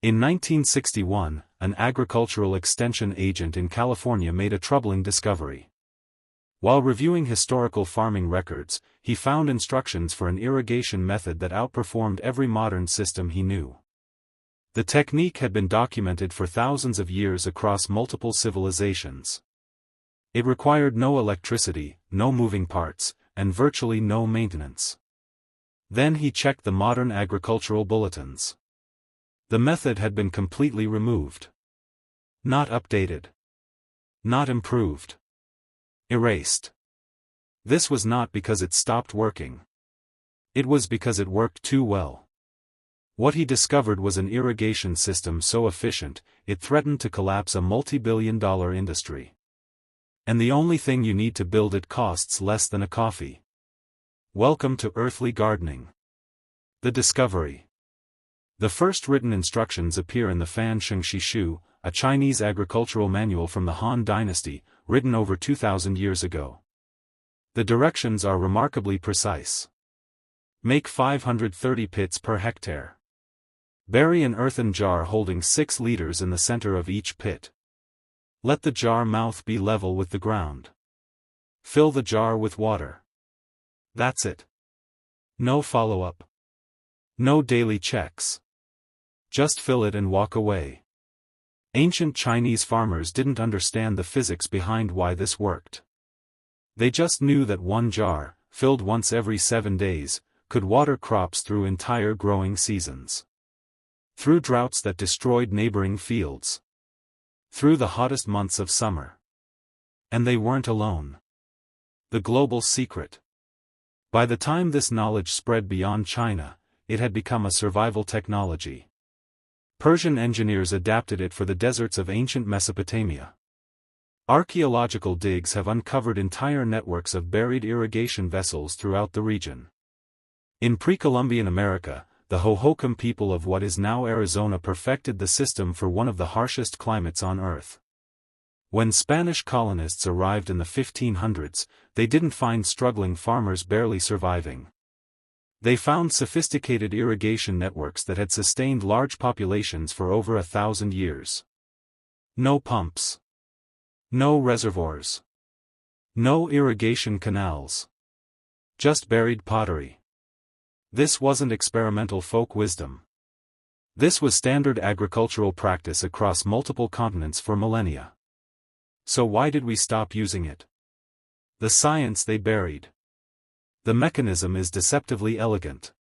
In 1961, an agricultural extension agent in California made a troubling discovery. While reviewing historical farming records, he found instructions for an irrigation method that outperformed every modern system he knew. The technique had been documented for thousands of years across multiple civilizations. It required no electricity, no moving parts, and virtually no maintenance. Then he checked the modern agricultural bulletins. The method had been completely removed. Not updated. Not improved. Erased. This was not because it stopped working. It was because it worked too well. What he discovered was an irrigation system so efficient, it threatened to collapse a multi-billion-dollar industry. And the only thing you need to build it costs less than a coffee. Welcome to earthly gardening. The discovery. The first written instructions appear in the Fan Sheng Xi Shu, a Chinese agricultural manual from the Han Dynasty, written over 2,000 years ago. The directions are remarkably precise. Make 530 pits per hectare. Bury an earthen jar holding 6 liters in the center of each pit. Let the jar mouth be level with the ground. Fill the jar with water. That's it. No follow-up. No daily checks. Just fill it and walk away. Ancient Chinese farmers didn't understand the physics behind why this worked. They just knew that one jar, filled once every 7 days, could water crops through entire growing seasons. Through droughts that destroyed neighboring fields. Through the hottest months of summer. And they weren't alone. The global secret. By the time this knowledge spread beyond China, it had become a survival technology. Persian engineers adapted it for the deserts of ancient Mesopotamia. Archaeological digs have uncovered entire networks of buried irrigation vessels throughout the region. In pre-Columbian America, the Hohokam people of what is now Arizona perfected the system for one of the harshest climates on Earth. When Spanish colonists arrived in the 1500s, they didn't find struggling farmers barely surviving. They found sophisticated irrigation networks that had sustained large populations for over 1,000 years. No pumps. No reservoirs. No irrigation canals. Just buried pottery. This wasn't experimental folk wisdom. This was standard agricultural practice across multiple continents for millennia. So why did we stop using it? The science they buried. The mechanism is deceptively elegant.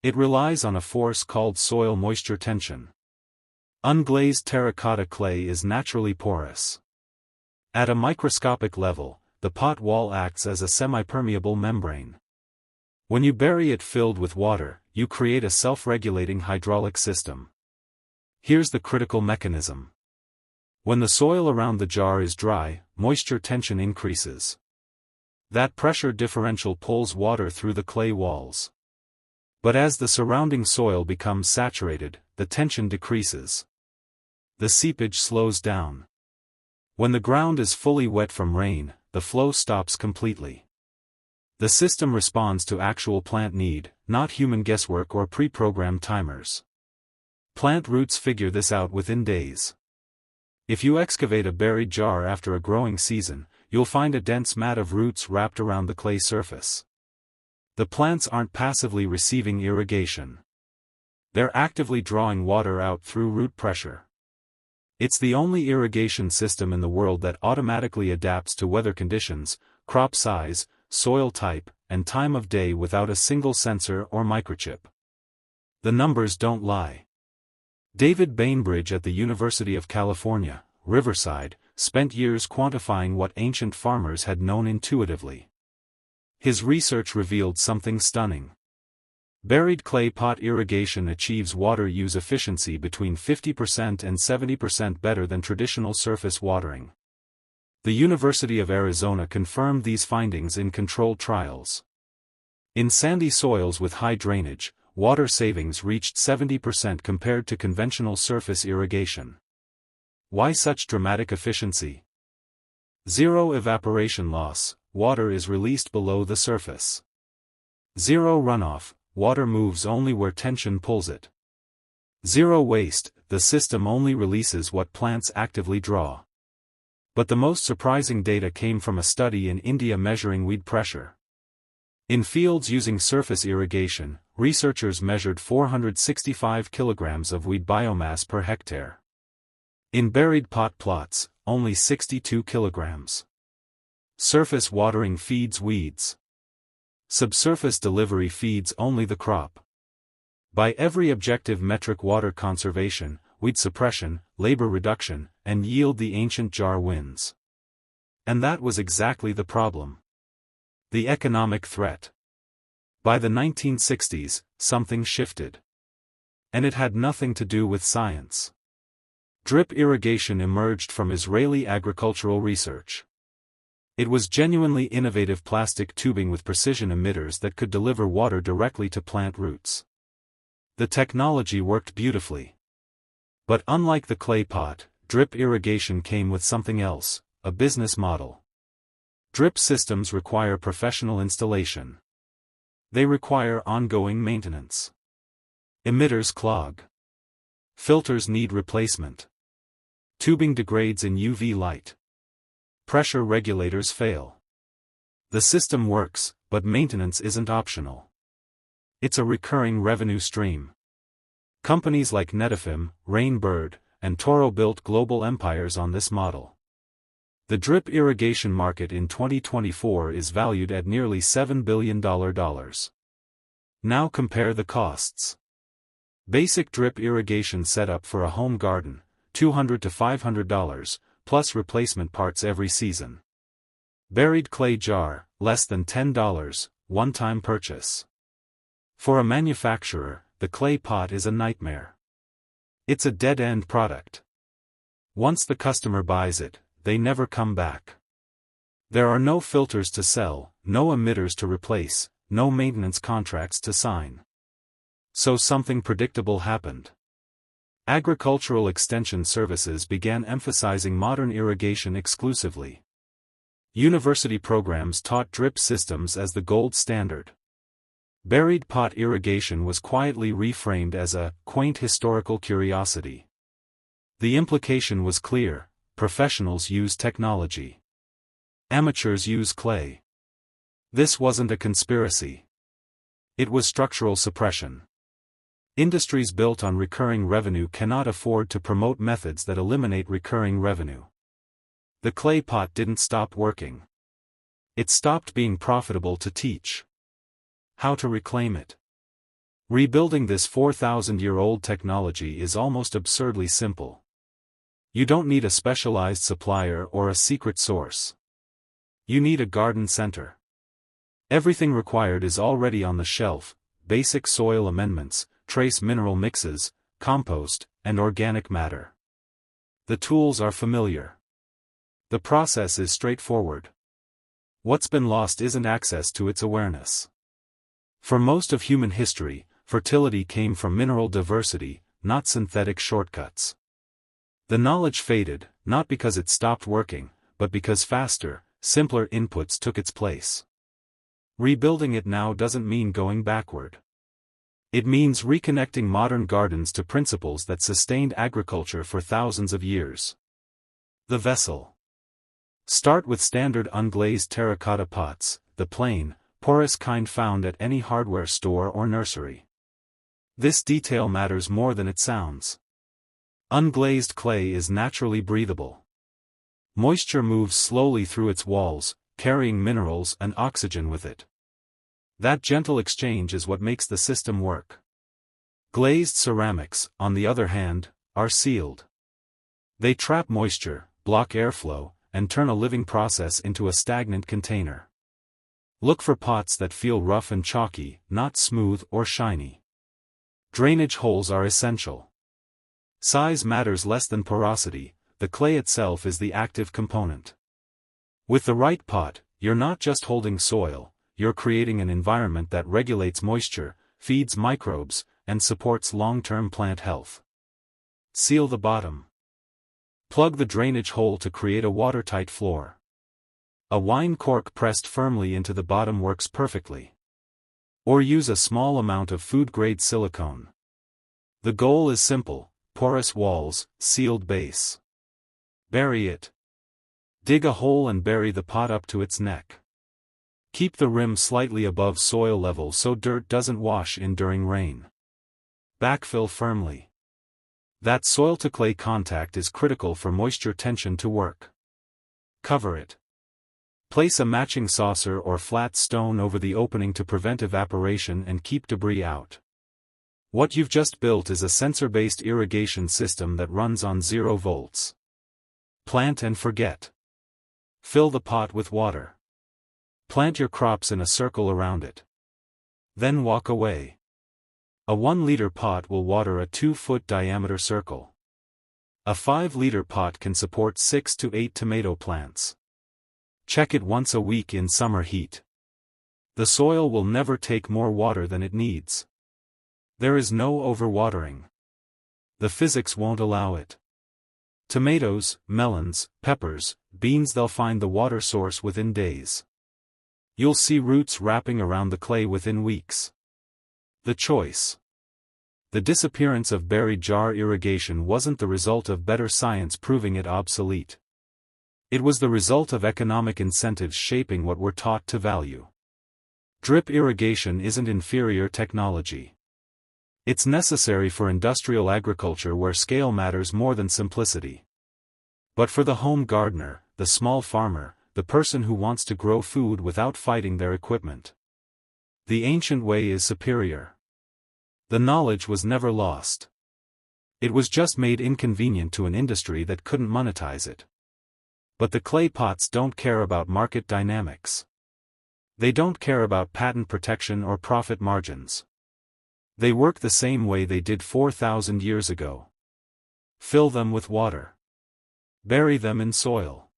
It relies on a force called soil moisture tension. Unglazed terracotta clay is naturally porous. At a microscopic level, the pot wall acts as a semi-permeable membrane. When you bury it filled with water, you create a self-regulating hydraulic system. Here's the critical mechanism. When the soil around the jar is dry, moisture tension increases. That pressure differential pulls water through the clay walls. But as the surrounding soil becomes saturated, the tension decreases. The seepage slows down. When the ground is fully wet from rain, the flow stops completely. The system responds to actual plant need, not human guesswork or pre-programmed timers. Plant roots figure this out within days. If you excavate a buried jar after a growing season, you'll find a dense mat of roots wrapped around the clay surface. The plants aren't passively receiving irrigation. They're actively drawing water out through root pressure. It's the only irrigation system in the world that automatically adapts to weather conditions, crop size, soil type, and time of day without a single sensor or microchip. The numbers don't lie. David Bainbridge at the University of California, Riverside, spent years quantifying what ancient farmers had known intuitively. His research revealed something stunning. Buried clay pot irrigation achieves water use efficiency between 50% and 70% better than traditional surface watering. The University of Arizona confirmed these findings in controlled trials. In sandy soils with high drainage, water savings reached 70% compared to conventional surface irrigation. Why such dramatic efficiency? Zero evaporation loss, water is released below the surface. Zero runoff, water moves only where tension pulls it. Zero waste, the system only releases what plants actively draw. But the most surprising data came from a study in India measuring weed pressure. In fields using surface irrigation, researchers measured 465 kilograms of weed biomass per hectare. In buried pot plots, only 62 kilograms. Surface watering feeds weeds. Subsurface delivery feeds only the crop. By every objective metric, water conservation, weed suppression, labor reduction, and yield, the ancient jar wins. And that was exactly the problem. The economic threat. By the 1960s, something shifted. And it had nothing to do with science. Drip irrigation emerged from Israeli agricultural research. It was genuinely innovative plastic tubing with precision emitters that could deliver water directly to plant roots. The technology worked beautifully. But unlike the clay pot, drip irrigation came with something else, a business model. Drip systems require professional installation. They require ongoing maintenance. Emitters clog. Filters need replacement. Tubing degrades in UV light. Pressure regulators fail. The system works, but maintenance isn't optional. It's a recurring revenue stream. Companies like Netafim, Rainbird, and Toro built global empires on this model. The drip irrigation market in 2024 is valued at nearly $7 billion. Now compare the costs. Basic drip irrigation setup for a home garden, $200 to $500, plus replacement parts every season. Buried clay jar, less than $10, one-time purchase. For a manufacturer, the clay pot is a nightmare. It's a dead-end product. Once the customer buys it, they never come back. There are no filters to sell, no emitters to replace, no maintenance contracts to sign. So something predictable happened. Agricultural extension services began emphasizing modern irrigation exclusively. University programs taught drip systems as the gold standard. Buried pot irrigation was quietly reframed as a quaint historical curiosity. The implication was clear: professionals use technology. Amateurs use clay. This wasn't a conspiracy. It was structural suppression. Industries built on recurring revenue cannot afford to promote methods that eliminate recurring revenue. The clay pot didn't stop working. It stopped being profitable to teach. How to reclaim it? Rebuilding this 4,000-year-old technology is almost absurdly simple. You don't need a specialized supplier or a secret source. You need a garden center. Everything required is already on the shelf: basic soil amendments, trace mineral mixes, compost, and organic matter. The tools are familiar. The process is straightforward. What's been lost isn't access to its awareness. For most of human history, fertility came from mineral diversity, not synthetic shortcuts. The knowledge faded, not because it stopped working, but because faster, simpler inputs took its place. Rebuilding it now doesn't mean going backward. It means reconnecting modern gardens to principles that sustained agriculture for thousands of years. The vessel. Start with standard unglazed terracotta pots, the plain, porous kind found at any hardware store or nursery. This detail matters more than it sounds. Unglazed clay is naturally breathable. Moisture moves slowly through its walls, carrying minerals and oxygen with it. That gentle exchange is what makes the system work. Glazed ceramics, on the other hand, are sealed. They trap moisture, block airflow, and turn a living process into a stagnant container. Look for pots that feel rough and chalky, not smooth or shiny. Drainage holes are essential. Size matters less than porosity, the clay itself is the active component. With the right pot, you're not just holding soil, you're creating an environment that regulates moisture, feeds microbes, and supports long-term plant health. Seal the bottom. Plug the drainage hole to create a watertight floor. A wine cork pressed firmly into the bottom works perfectly. Or use a small amount of food-grade silicone. The goal is simple: porous walls, sealed base. Bury it. Dig a hole and bury the pot up to its neck. Keep the rim slightly above soil level so dirt doesn't wash in during rain. Backfill firmly. That soil-to-clay contact is critical for moisture tension to work. Cover it. Place a matching saucer or flat stone over the opening to prevent evaporation and keep debris out. What you've just built is a sensor-based irrigation system that runs on 0 volts. Plant and forget. Fill the pot with water. Plant your crops in a circle around it. Then walk away. A 1-liter pot will water a 2-foot diameter circle. A 5-liter pot can support 6 to 8 tomato plants. Check it once a week in summer heat. The soil will never take more water than it needs. There is no overwatering. The physics won't allow it. Tomatoes, melons, peppers, beans, they'll find the water source within days. You'll see roots wrapping around the clay within weeks. The choice. The disappearance of buried jar irrigation wasn't the result of better science proving it obsolete. It was the result of economic incentives shaping what we're taught to value. Drip irrigation isn't inferior technology. It's necessary for industrial agriculture where scale matters more than simplicity. But for the home gardener, the small farmer, the person who wants to grow food without fighting their equipment, the ancient way is superior. The knowledge was never lost. It was just made inconvenient to an industry that couldn't monetize it. But the clay pots don't care about market dynamics. They don't care about patent protection or profit margins. They work the same way they did 4,000 years ago. Fill them with water. Bury them in soil.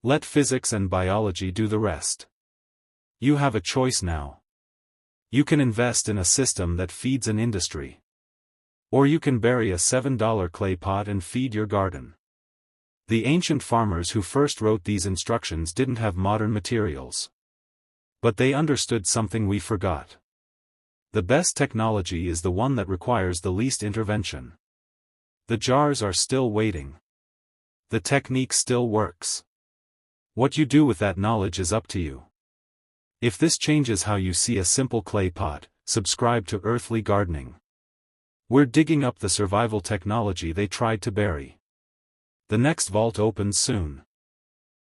Let physics and biology do the rest. You have a choice now. You can invest in a system that feeds an industry. Or you can bury a $7 clay pot and feed your garden. The ancient farmers who first wrote these instructions didn't have modern materials. But they understood something we forgot. The best technology is the one that requires the least intervention. The jars are still waiting. The technique still works. What you do with that knowledge is up to you. If this changes how you see a simple clay pot, subscribe to Earthly Gardening. We're digging up the survival technology they tried to bury. The next vault opens soon.